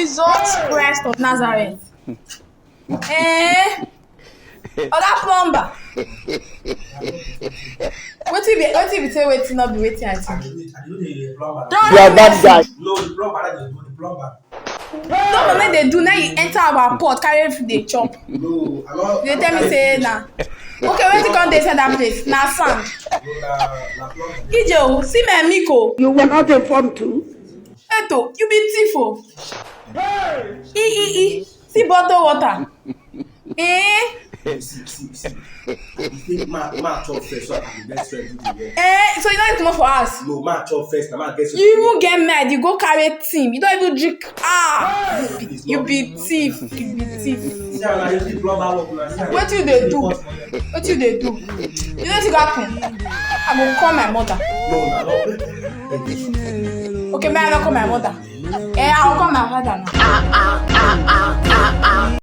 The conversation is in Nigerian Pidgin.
Jesus Christ of Nazareth. Oga plumber. Wetin be say wetin no be wetin I think. You are that guy. No, the plumber that dey do the plumber. Don't make they do now you enter our pot carry food dey chop. No, They tell me say na. Okay, wetin come dey inside that place? Na sand. na plumber. Ijo, see my Miko. You were not informed too. Eto, you be thief o. See bottle water. See. You think ma chop first so I can get strength to the work. So you don't come for us. No, ma chop first, na ma get strength. You even get mad, you go carry team. You don't even drink. You be thief. You be thief. See how na the plumber work na. What you dey do? What you dey do? You know what happen? I go call my mother. No, na no. Okay, may I not call my mother? I will call my father now.